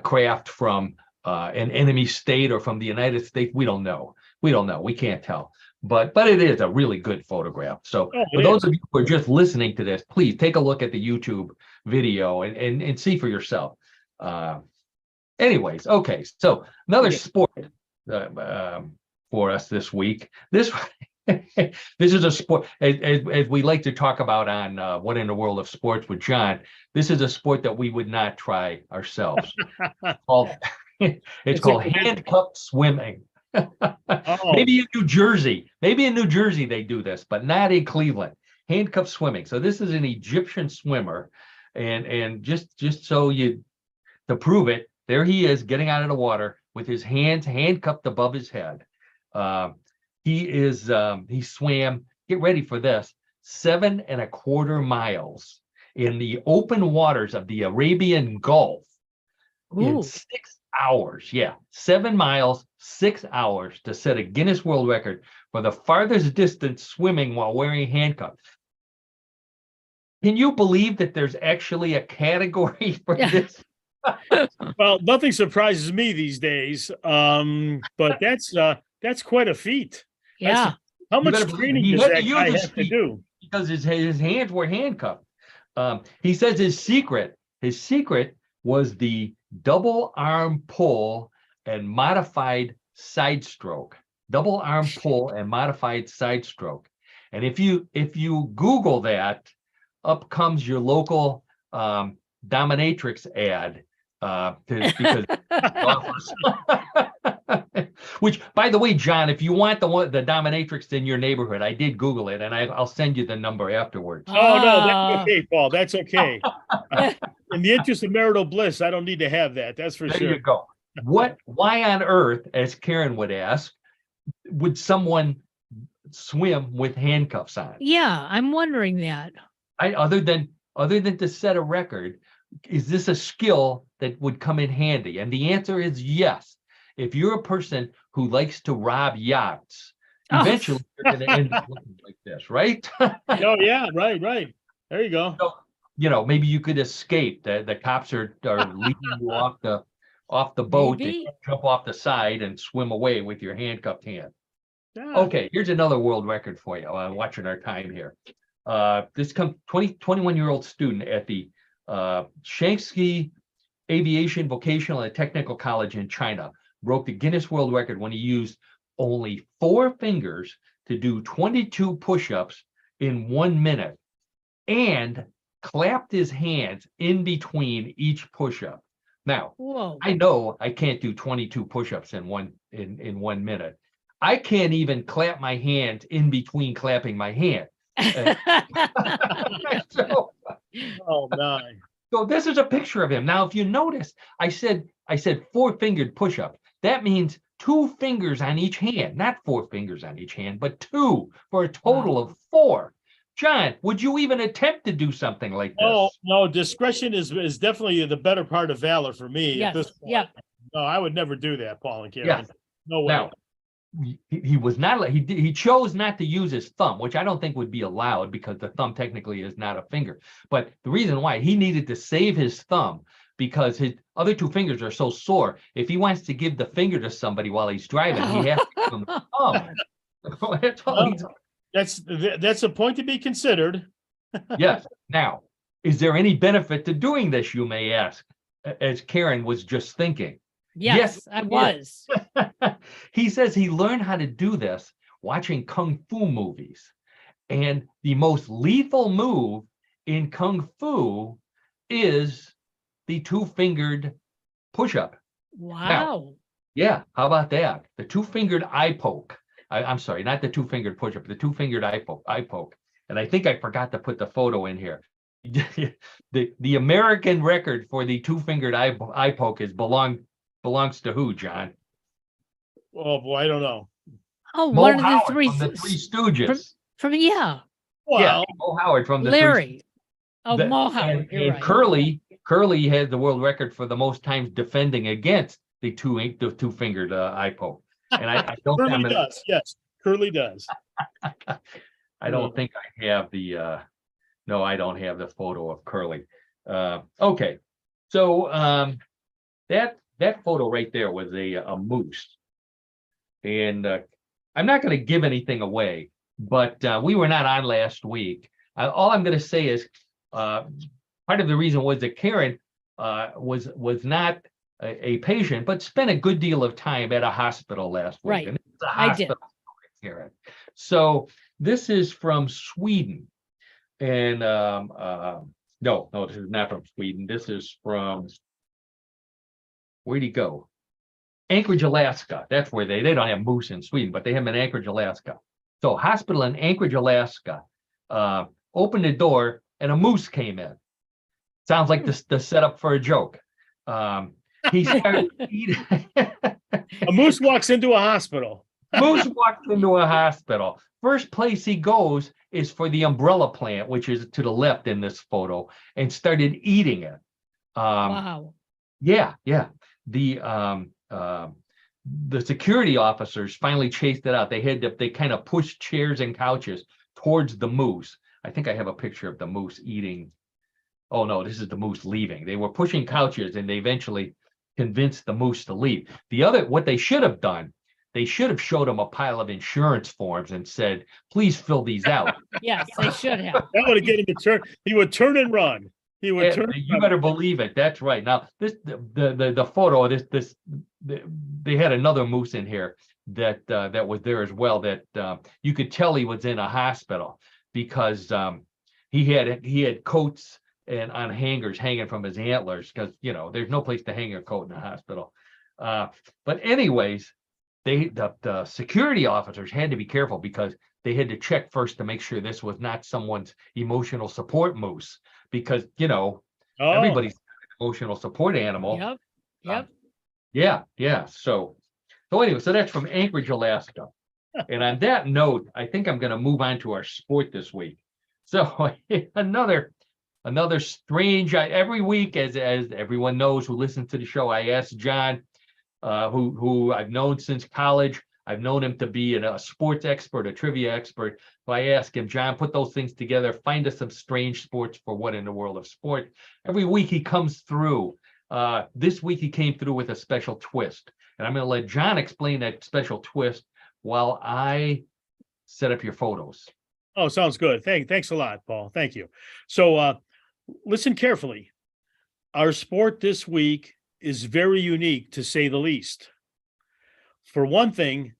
craft from an enemy state or from the United States? We don't know. We can't tell. But it is a really good photograph. So for those of you who are just listening to this, please take a look at the YouTube video and see for yourself. Anyways, okay. So another Okay. sport for us this week. This this is a sport, as we like to talk about on What in the World of Sports with John. This is a sport that we would not try ourselves. It's called handcuffed swimming. Oh, Maybe in New Jersey, they do this, but not in Cleveland. Handcuffed swimming. So this is an Egyptian swimmer, and just so you to prove it, there he is getting out of the water with his hands handcuffed above his head. He swam, get ready for this, 7.25 miles in the open waters of the Arabian Gulf in Ooh. 6 hours. Yeah, 7 miles, 6 hours to set a Guinness World Record for the farthest distance swimming while wearing handcuffs. Can you believe that there's actually a category for this? well, nothing surprises me these days. But that's quite a feat. Yeah. How You much better believe training he does had that to use guy his have to feet do? because his hands were handcuffed. He says his secret was the double arm pull and modified side stroke. Double arm pull and modified side stroke. And if you Google that, up comes your local dominatrix ad because which, by the way, John, if you want the dominatrix in your neighborhood, I did Google it, and I'll send you the number afterwards. Oh no, that's okay, Paul. That's okay. In the interest of marital bliss, I don't need to have that. That's for There sure. you go. Why on earth, as Karen would ask, would someone swim with handcuffs on? Yeah, I'm wondering that. Other than to set a record, is this a skill that would come in handy? And the answer is yes. If you're a person who likes to rob yachts, eventually you're going to end up looking like this, right? Oh yeah, right. There you go. So, maybe you could escape. The cops are leading you off the boat. Maybe. They jump off the side and swim away with your handcuffed hand. Yeah. Okay, here's another world record for you. Watching our time here. This 21-year-old student at the Shaanxi Aviation Vocational and Technical College in China broke the Guinness World Record when he used only 4 fingers to do 22 push-ups in 1 minute and clapped his hands in between each push-up. Now, Whoa. I know I can't do 22 push-ups in 1 minute. I can't even clap my hands in between clapping my hand. So, Oh my. so this is a picture of him. Now, if you notice, I said 4-fingered push-up. That means 2 fingers on each hand, not 4 fingers on each hand, but 2 for a total of 4. John, would you even attempt to do something like this? Oh no, discretion is definitely the better part of valor for me at Yes. this point. Yeah. No, I would never do that, Paul and Karen. Yeah. No way. Now, he was not. He chose not to use his thumb, which I don't think would be allowed because the thumb technically is not a finger. But the reason why he needed to save his thumb because his other 2 fingers are so sore. If he wants to give the finger to somebody while he's driving, he has to give him the thumb. That's all he's. That's a point to be considered. Yes. Now, is there any benefit to doing this, you may ask, as Karen was just thinking? Yes, I was. He says he learned how to do this watching Kung Fu movies. And the most lethal move in Kung Fu is the 2-fingered push-up. Wow. Yeah, how about that? The 2-fingered eye poke. I'm sorry, not the 2-fingered push-up, the 2-fingered eye poke. And I think I forgot to put the photo in here. The American record for the 2-fingered eye poke belongs to who, John? Oh boy, I don't know. Oh, Mo one of the Howard three from the Three Stooges. from yeah, Well, Mo Howard from the Larry. Oh, The- Mo Howard. And, You're and right. Curly had the world record for the most times defending against the 2-fingered eye poke. And I don't. Curly does. Yes, Curly does. I don't think I have the. No, I don't have the photo of Curly. Okay, so that photo right there was a moose, and I'm not going to give anything away, but we were not on last week. All I'm going to say is part of the reason was that Karen was not a patient, but spent a good deal of time at a hospital last week. Right. And it's a I did. hospital here. So this is from Sweden. And no, this is not from Sweden. This is from, where'd he go? Anchorage, Alaska. That's where they don't have moose in Sweden, but they have them in Anchorage, Alaska. So hospital in Anchorage, Alaska, opened the door and a moose came in. Sounds like the setup for a joke. He started eating. A moose walks into a hospital. Moose walked into a hospital. First place he goes is for the umbrella plant, which is to the left in this photo, and started eating it. Wow. Yeah. The security officers finally chased it out. They kind of pushed chairs and couches towards the moose. I think I have a picture of the moose eating. Oh no, this is the moose leaving. They were pushing couches and they eventually convinced the moose to leave. What they should have done, they should have showed him a pile of insurance forms and said, please fill these out. Yes, they should have. That would have get him to turn. He would turn and run. He would turn. You better believe it. That's right. Now the photo of this they had another moose in here that was there as well, that you could tell he was in a hospital because he had coats and on hangers hanging from his antlers, because there's no place to hang your coat in a hospital. But anyways, the security officers had to be careful because they had to check first to make sure this was not someone's emotional support moose, because everybody's an emotional support animal. Yep. Yeah. So anyway, so that's from Anchorage, Alaska. And on that note, I think I'm going to move on to our sport this week. So another strange. Every week, as everyone knows who listens to the show, I ask John, who I've known since college. I've known him to be a sports expert, a trivia expert. So I ask him, John, put those things together. Find us some strange sports for What in the World of Sport. Every week he comes through. This week he came through with a special twist. And I'm going to let John explain that special twist while I set up your photos. Oh, sounds good. Thanks a lot, Paul. Thank you. So listen carefully. Our sport this week is very unique, to say the least. For one thing,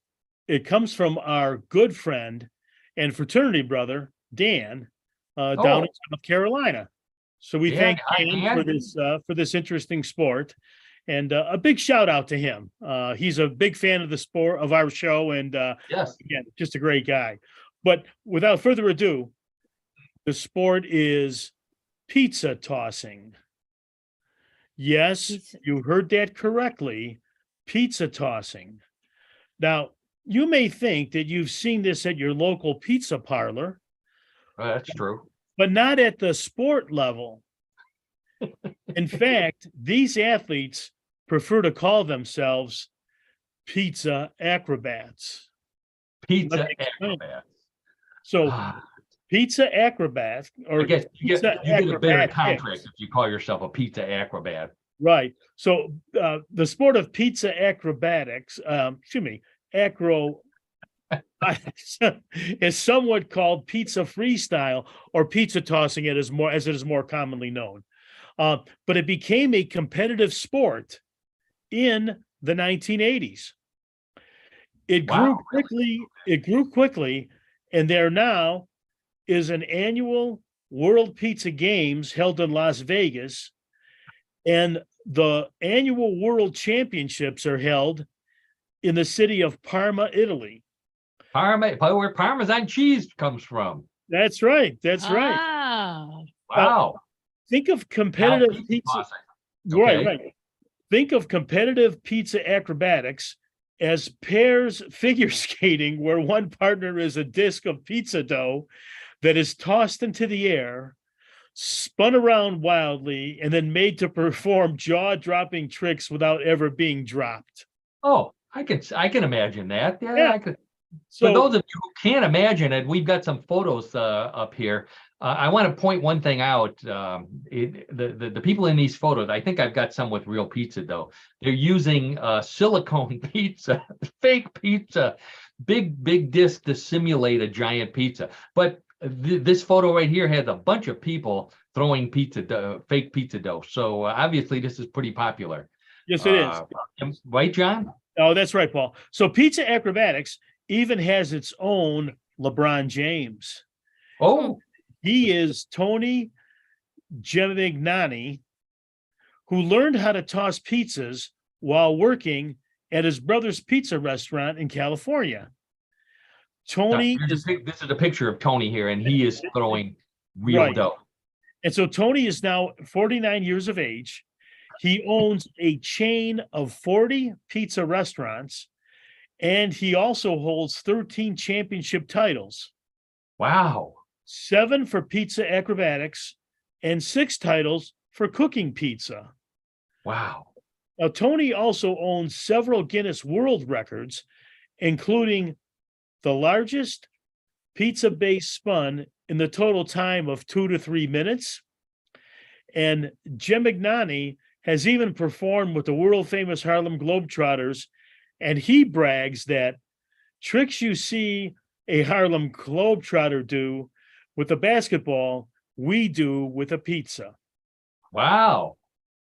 it comes from our good friend and fraternity brother, Dan, down in South Carolina. So we thank Dan for this interesting sport, and a big shout out to him. He's a big fan of the sport, of our show, and yes, again, just a great guy. But without further ado, the sport is pizza tossing. Yes, you heard that correctly. Pizza tossing. Now, you may think that you've seen this at your local pizza parlor. That's true. But not at the sport level. In fact, these athletes prefer to call themselves pizza acrobats. Pizza acrobats. So, pizza acrobat, or I guess you get a better contract kicks. if you call yourself a pizza acrobat. Right. So the sport of pizza acrobatics, is somewhat called pizza freestyle, or pizza tossing, as it is more commonly known. But it became a competitive sport in the 1980s. It grew quickly, and there now is an annual World Pizza Games held in Las Vegas, and the annual World Championships are held in the city of Parma, Italy. Parma, where Parmesan cheese comes from. That's right. Wow. Think of competitive pizza. Okay. Right. Think of competitive pizza acrobatics as pairs figure skating, where one partner is a disc of pizza dough that is tossed into the air, spun around wildly, and then made to perform jaw-dropping tricks without ever being dropped. Oh, I can imagine that. Yeah. I could. So, for those of you who can't imagine it, we've got some photos up here. I want to point one thing out. The people in these photos, I think I've got some with real pizza dough. They're using silicone pizza, fake pizza, big disc to simulate a giant pizza. But this photo right here has a bunch of people throwing pizza dough, fake pizza dough. So obviously this is pretty popular. Yes, it is. Right, John? Oh, that's right, Paul. So Pizza Acrobatics even has its own LeBron James. Oh, He is Tony Gemignani, who learned how to toss pizzas while working at his brother's pizza restaurant in California. Tony is this is a picture of Tony here, and he is throwing real right. dough. And so Tony is now 49 years of age. He owns a chain of 40 pizza restaurants, and he also holds 13 championship titles. Wow. 7 for pizza acrobatics and 6 titles for cooking pizza. Wow. Now, Tony also owns several Guinness World Records, including the largest pizza base spun in the total time of 2 to 3 minutes. And Gemignani has even performed with the world famous Harlem Globetrotters, and he brags that tricks you see a Harlem Globetrotter do with a basketball, we do with a pizza. Wow.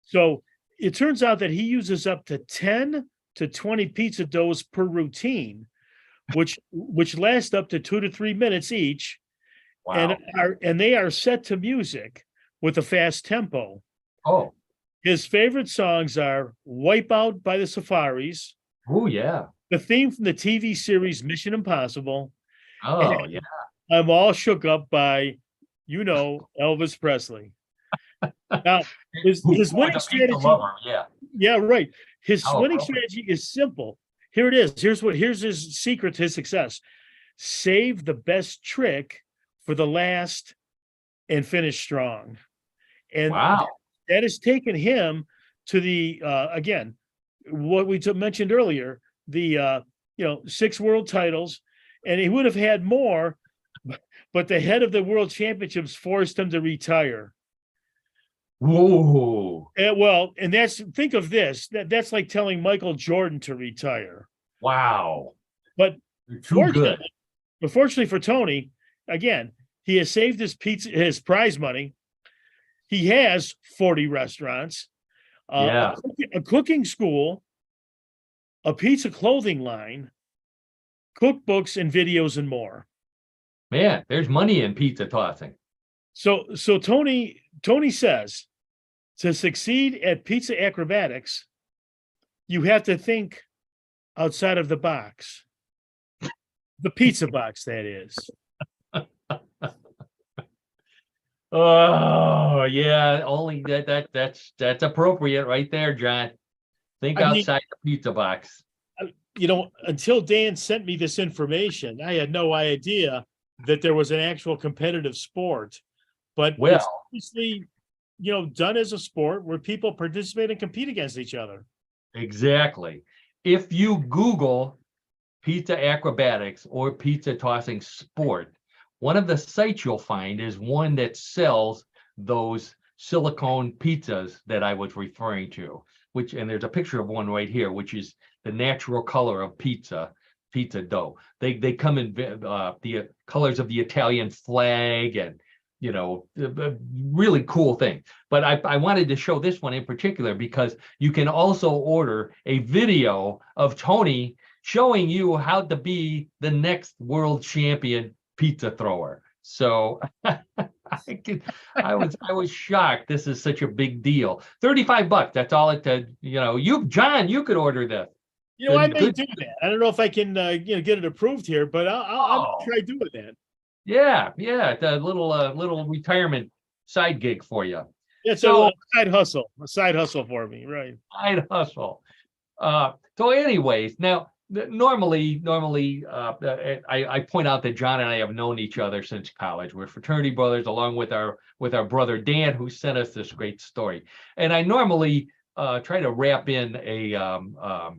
So it turns out that he uses up to 10 to 20 pizza doughs per routine, which last up to 2 to 3 minutes each. Wow. And they are set to music with a fast tempo. Oh. His favorite songs are Wipeout by the Safaris, Oh, yeah. the theme from the TV series Mission Impossible. Oh, yeah. I'm All Shook Up by, Elvis Presley. Now, his winning strategy. Yeah. Yeah, right. His winning Okay. strategy is simple. Here it is. Here's his secret to his success. Save the best trick for the last and finish strong. And Wow. that has taken him to the again, what we mentioned earlier, the 6 world titles, and he would have had more, but the head of the world championships forced him to retire. Whoa. And think of this, that's like telling Michael Jordan to retire. Wow. But Too good. Fortunately for Tony, again, he has saved his prize money. He has 40 restaurants, Yeah. a cooking school, a pizza clothing line, cookbooks and videos, and more. Man, there's money in pizza tossing. So Tony says, to succeed at pizza acrobatics, you have to think outside of the box. The pizza box, that is. Oh, yeah. Only that's appropriate right there, John. Think outside the pizza box. Until Dan sent me this information, I had no idea that there was an actual competitive sport. But it's obviously, done as a sport where people participate and compete against each other. Exactly. If you Google pizza acrobatics or pizza tossing sport, one of the sites you'll find is one that sells those silicone pizzas that I was referring to, and there's a picture of one right here, which is the natural color of pizza dough. They come in the colors of the Italian flag, and really cool thing. But I wanted to show this one in particular because you can also order a video of Tony showing you how to be the next world champion pizza thrower. So I was shocked. This is such a big deal. $35. That's all it. John, you could order this. I may do that. I don't know if I can get it approved here, but I'll try doing that. Yeah, the little retirement side gig for you. Yeah, so a side hustle for me, right? Side hustle. So, anyways, now normally, I point out that John and I have known each other since college. We're fraternity brothers, along with our brother Dan, who sent us this great story. And I normally try to wrap in a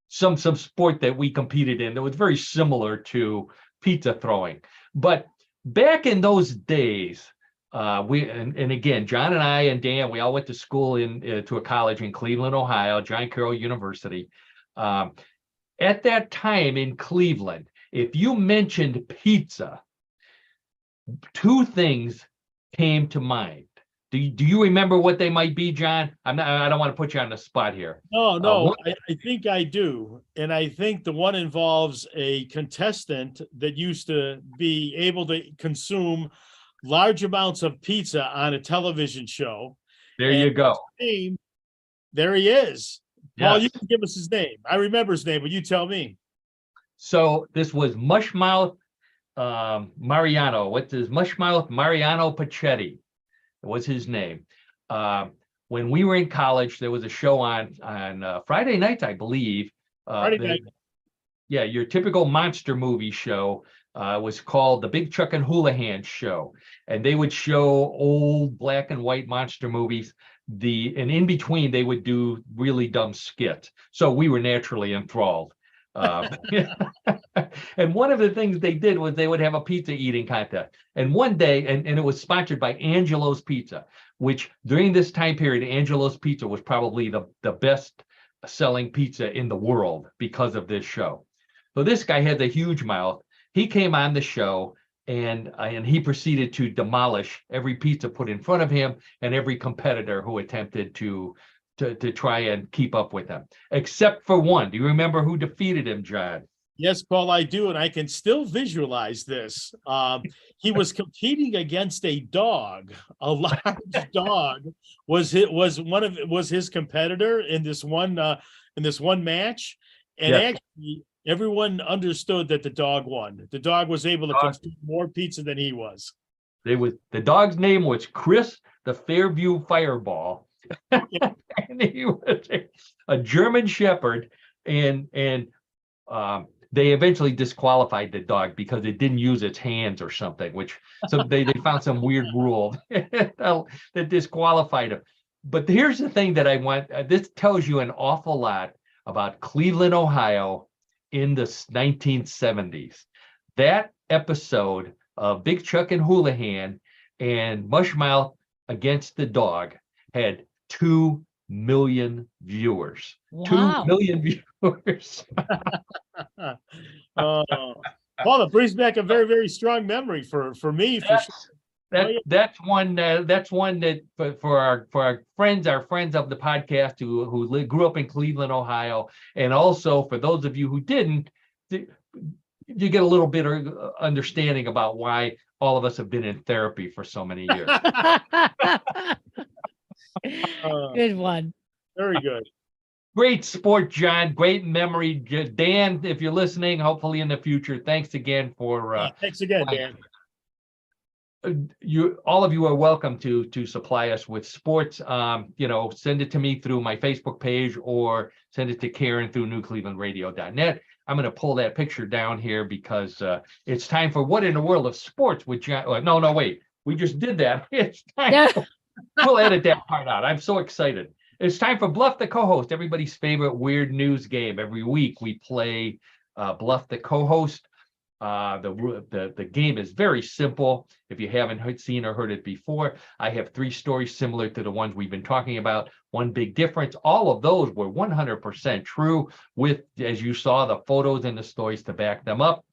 some sport that we competed in that was very similar to pizza throwing. But back in those days, and again, John and I and Dan, we all went to school to a college in Cleveland, Ohio, John Carroll University. At that time in Cleveland, if you mentioned pizza, 2 things came to mind. Do you remember what they might be, John? I don't want to put you on the spot here. No, I think I do. And I think the one involves a contestant that used to be able to consume large amounts of pizza on a television show. There you go. There he is. Paul, Yes. you can give us his name. I remember his name, but you tell me. So this was Mushmouth Mariano. What's his Mushmouth Mariano Pachetti was his name. When we were in college, there was a show on Friday nights, I believe. Friday night. Yeah, your typical monster movie show was called The Big Chuck and Houlihan Show. And they would show old black and white monster movies. And in between, they would do really dumb skits. So we were naturally enthralled. And one of the things they did was they would have a pizza eating contest. And one day, and it was sponsored by Angelo's Pizza, which during this time period, Angelo's Pizza was probably the best selling pizza in the world because of this show. So this guy had a huge mouth. He came on the show and he proceeded to demolish every pizza put in front of him and every competitor who attempted to try and keep up with him, except for one. Do you remember who defeated him, John? Yes, Paul, I do, and I can still visualize this. He was competing against a dog. A large dog was his competitor in this one match, and Yes. actually everyone understood that the dog won. The dog was able to consume more pizza than he was. The dog's name was Chris the Fairview Fireball. And he was a German Shepherd, and they eventually disqualified the dog because it didn't use its hands or something, so they found some weird rule that disqualified him. But here's the thing that I want, this tells you an awful lot about Cleveland, Ohio in the 1970s. That episode of Big Chuck and Houlihan and Mushmouth against the dog had 2 million viewers. Wow. 2 million viewers. Well, it brings back a very, very strong memory for me. That's one that for our friends of the podcast who grew up in Cleveland, Ohio, and also for those of you who didn't, you get a little bit of understanding about why all of us have been in therapy for so many years. Good one. Very good. Great sport, John. Great memory. Dan, if you're listening, hopefully in the future, thanks again for thanks again, Dan. All of you are welcome to supply us with sports. Send it to me through my Facebook page or send it to Karen through newclevelandradio.net. I'm going to pull that picture down here because it's time for What in the World of Sports with John. No, wait. We just did that. It's time. We'll edit that part out. I'm so excited. It's time for Bluff the Co-Host, everybody's favorite weird news game. Every week we play Bluff the Co-Host. The game is very simple. If you haven't seen or heard it before, I have 3 stories similar to the ones we've been talking about. One big difference, all of those were 100% true with, as you saw, the photos and the stories to back them up.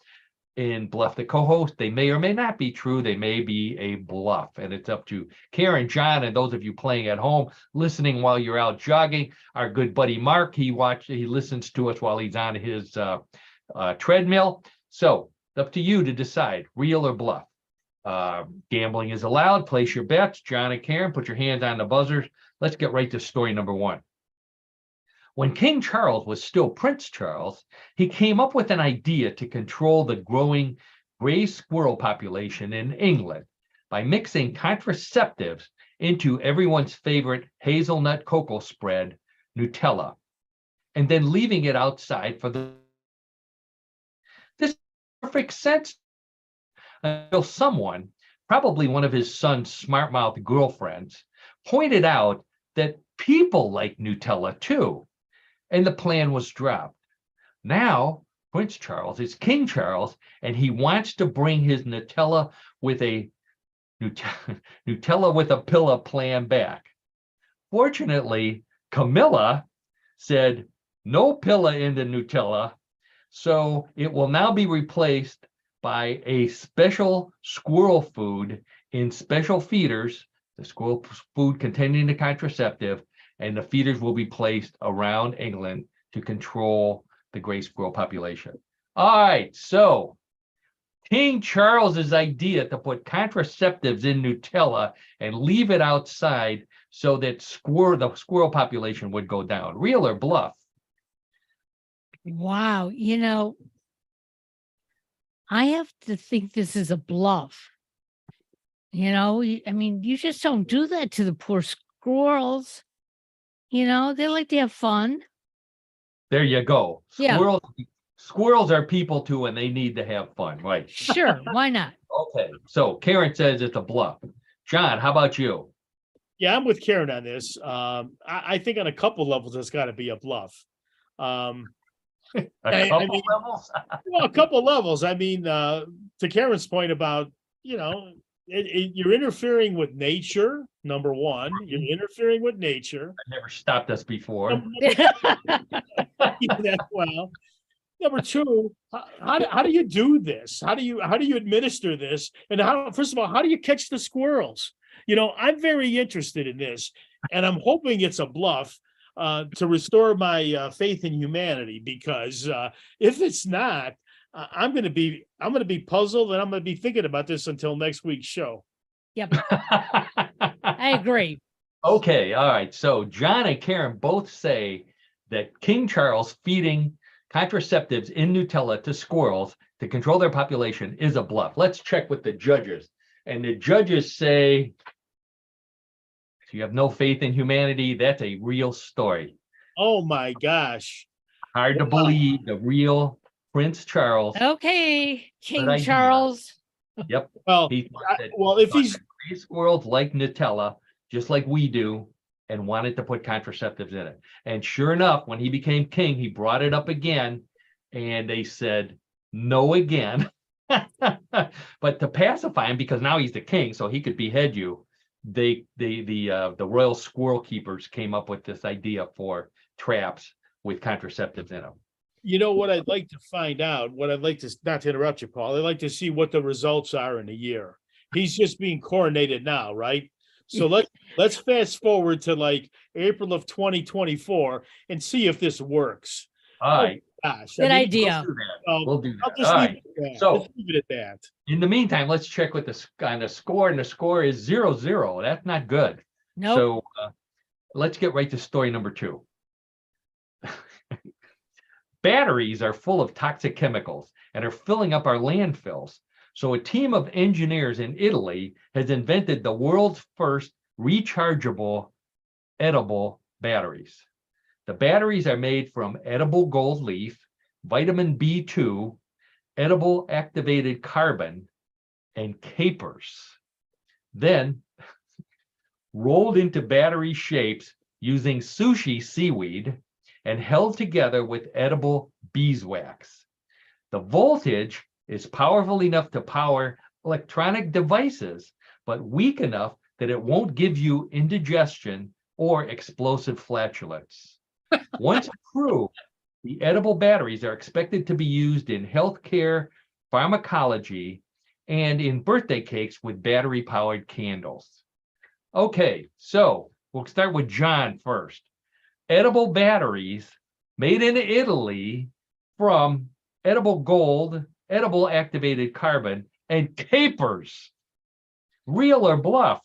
In Bluff the Co-Host, they may or may not be true. They may be a bluff, and it's up to Karen, John, and those of you playing at home, listening while you're out jogging. Our good buddy Mark, he listens to us while he's on his treadmill. So up to you to decide, real or bluff. Gambling is allowed. Place your bets. John and Karen, put your hands on the buzzers. Let's get right to story number 1. When King Charles was still Prince Charles, he came up with an idea to control the growing gray squirrel population in England by mixing contraceptives into everyone's favorite hazelnut cocoa spread, Nutella, and then leaving it outside for the. This perfect sense until someone, probably one of his son's smart-mouthed girlfriends, pointed out that people like Nutella too. And the plan was dropped. Now, Prince Charles is King Charles, and he wants to bring his Nutella with a pillow plan back. Fortunately, Camilla said no pillow in the Nutella, so it will now be replaced by a special squirrel food in special feeders the squirrel food containing the contraceptive, and the feeders will be placed around England to control the gray squirrel population. All right, so King Charles's idea to put contraceptives in Nutella and leave it outside so that the squirrel population would go down. Real or bluff? Wow. I have to think this is a bluff. I mean, you just don't do that to the poor squirrels. They like to have fun. There you go. Yeah. Squirrels are people too, and they need to have fun, right? Sure. Why not? Okay. So Karen says it's a bluff. John, how about you? Yeah, I'm with Karen on this. I think on a couple levels, it's got to be a bluff. A couple levels? Well, a couple levels. I mean, to Karen's point about, you're interfering with nature. Number one, you're interfering with nature. That never stopped us before. Well, number two, how do you do this? How do you administer this? And first of all, how do you catch the squirrels? I'm very interested in this, and I'm hoping it's a bluff to restore my faith in humanity. Because if it's not, I'm going to be puzzled, and I'm going to be thinking about this until next week's show. Yep, I agree. Okay, all right. So John and Karen both say that King Charles feeding contraceptives in Nutella to squirrels to control their population is a bluff. Let's check with the judges. And the judges say, so you have no faith in humanity. That's a real story. Oh my gosh. Hard to believe the real Prince Charles. Okay, King Charles. Yep. Well, if he's squirrels like Nutella, just like we do, and wanted to put contraceptives in it. And sure enough, when he became king, he brought it up again, and they said no again. But to pacify him, because now he's the king, so he could behead you, the royal squirrel keepers came up with this idea for traps with contraceptives in them. What I'd like to find out, not to interrupt you, Paul, I'd like to see what the results are in a year. He's just being coronated now, right? So let's fast forward to like April of 2024 and see if this works. All right. Gosh, good idea. We'll do that. I'll just leave it at that. So let's leave it at that. In the meantime, let's check with the score, and the score is 0-0. That's not good. Nope. So let's get right to story number 2. Batteries are full of toxic chemicals and are filling up our landfills. So a team of engineers in Italy has invented the world's first rechargeable edible batteries. The batteries are made from edible gold leaf, vitamin B2, edible activated carbon, and capers. Then rolled into battery shapes using sushi seaweed and held together with edible beeswax. The voltage is powerful enough to power electronic devices, but weak enough that it won't give you indigestion or explosive flatulence. Once approved, the edible batteries are expected to be used in healthcare, pharmacology, and in birthday cakes with battery-powered candles. Okay, so we'll start with John first. Edible batteries made in Italy from edible gold, edible activated carbon, and capers. Real or bluff?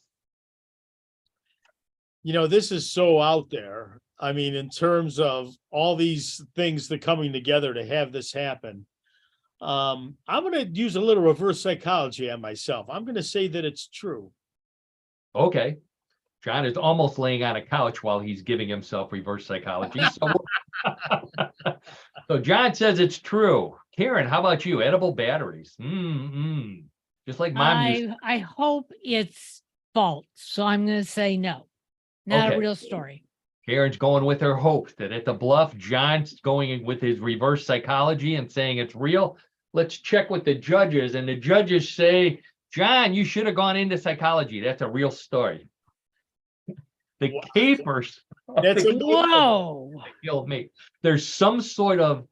This is so out there. I mean, in terms of all these things that coming together to have this happen, I'm going to use a little reverse psychology on myself. I'm going to say that it's true. Okay. John is almost laying on a couch while he's giving himself reverse psychology. So John says it's true. Karen, how about you? Edible batteries. Just like mom used. I hope it's false. So I'm going to say no. Not a real story. Karen's going with her hopes that it's a bluff. John's going with his reverse psychology and saying it's real. Let's check with the judges. And the judges say, John, you should have gone into psychology. That's a real story. The capers. That's Whoa. Killed me. There's some sort of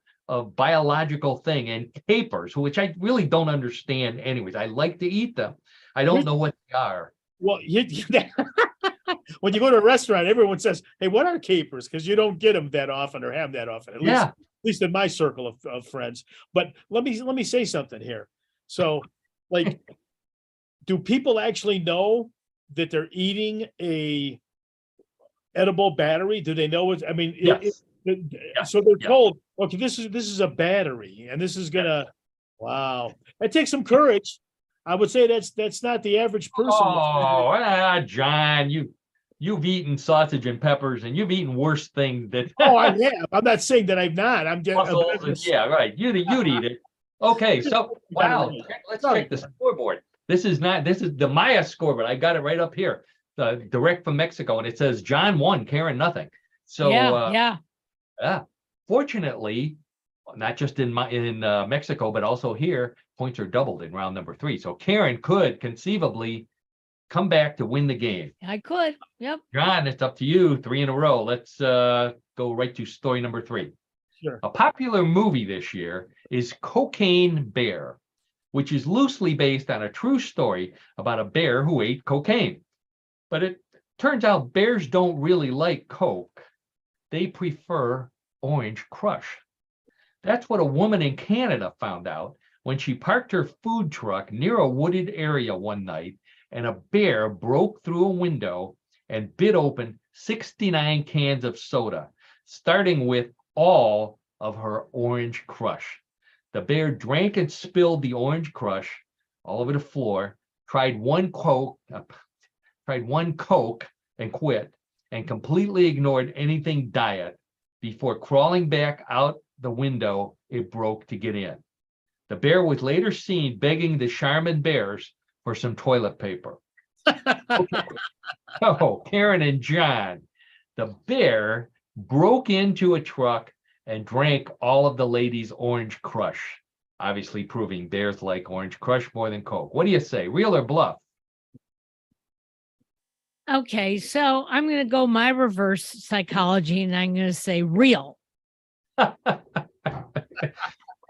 biological thing in capers, which I really don't understand anyways. I like to eat them. I don't know what they are. Well, when you go to a restaurant, everyone says, "Hey, what are capers?" Because you don't get them that often or have that often. At least in my circle of friends. But let me say something here. So, like, do people actually know that they're eating a edible battery? Do they know it? I mean, Yes. so they're told, okay, this is a battery, and this is gonna. Wow, that takes some courage. I would say that's not the average person. John, you've eaten sausage and peppers, and you've eaten worse things than. Oh, I have. I'm not saying that I'm not. I'm just. Yeah, right. You'd eat it. Okay, so wow. Let's check the scoreboard. This is the Maya scoreboard. I got it right up here, direct from Mexico, and it says John 1, Karen nothing. So fortunately, not just in Mexico, but also here, points are doubled in round number 3. So Karen could conceivably come back to win the game. I could. Yep. John, it's up to you. 3 in a row. Let's go right to story number 3. Sure. A popular movie this year is Cocaine Bear, which is loosely based on a true story about a bear who ate cocaine. But it turns out bears don't really like Coke. They prefer Orange Crush. That's what a woman in Canada found out when she parked her food truck near a wooded area one night, and a bear broke through a window and bit open 69 cans of soda, starting with all of her Orange Crush. The bear drank and spilled the Orange Crush all over the floor, tried one Coke and quit, and completely ignored anything diet before crawling back out the window it broke to get in. The bear was later seen begging the Charmin bears for some toilet paper. Okay. So, Karen and John, the bear broke into a truck and drank all of the ladies' Orange Crush, obviously proving bears like Orange Crush more than Coke. What do you say, real or bluff? Okay, so I'm going to go my reverse psychology, and I'm going to say real.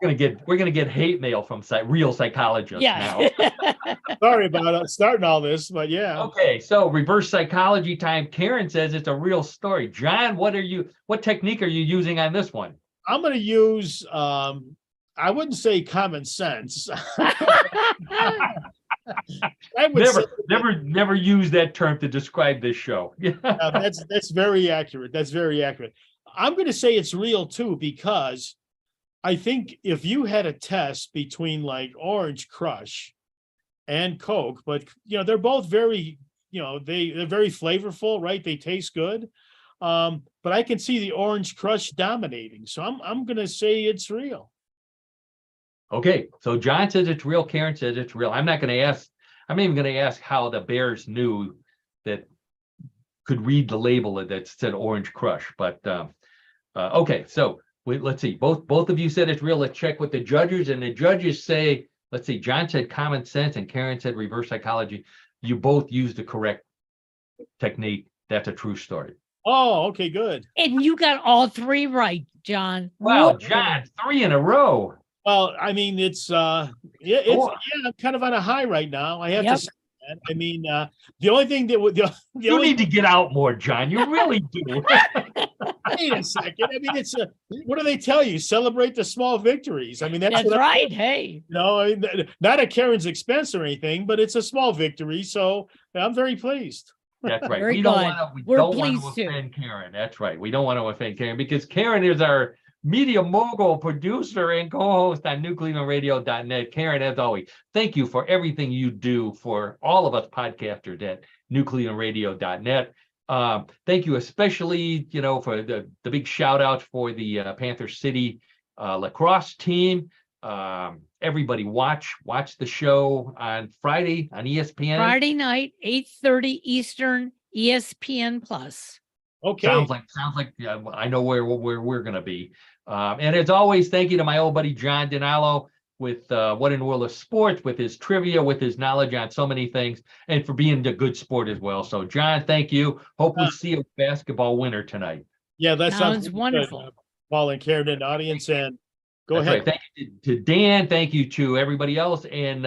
We're gonna get hate mail from real psychologists now. Sorry about starting all this, but yeah. Okay, so reverse psychology time. Karen says it's a real story. John, what technique are you using on this one? I'm going to use I wouldn't say common sense. Never use that term to describe this show. That's very accurate. That's very accurate. I'm going to say it's real too, because I think if you had a test between like Orange Crush and Coke, but they're both very, they're very flavorful, right? They taste good. But I can see the Orange Crush dominating. So I'm going to say it's real. Okay, so John says it's real. Karen says it's real. I'm even going to ask how the bears knew that, could read the label that said Orange Crush. But okay, so let's see. Both of you said it's real. Let's check with the judges, and the judges say, let's see, John said common sense and Karen said reverse psychology. You both used the correct technique. That's a true story. Oh, okay, good. And you got all 3 right, John. Wow, John, 3 in a row. Well, I mean, it's I'm kind of on a high right now. I have to say that. I mean, the only thing that would you need to get out more, John. You really do. Wait a second. I mean, what do they tell you? Celebrate the small victories. I mean, that's right. Hey, I mean, not at Karen's expense or anything, but it's a small victory. So I'm very pleased. That's right. Very we good. don't want to offend Karen. That's right. We don't want to offend Karen, because Karen is our media mogul, producer, and co-host on newclevelandradio.net. Karen, as always, thank you for everything you do for all of us podcasters at newclevelandradio.net. Thank you especially, for the big shout out for the Panther City lacrosse team. Everybody watch the show on Friday on ESPN. Friday night, 8:30 Eastern, ESPN Plus. Okay. Sounds like I know where we're going to be. And as always, thank you to my old buddy John DiNall0 with What in the World of Sports, with his trivia, with his knowledge on so many things, and for being a good sport as well. So, John, thank you. Hope we see a basketball winner tonight. Yeah, that sounds wonderful. Good. Paul and Karen in the audience, and go ahead. Right. Thank you to Dan. Thank you to everybody else, and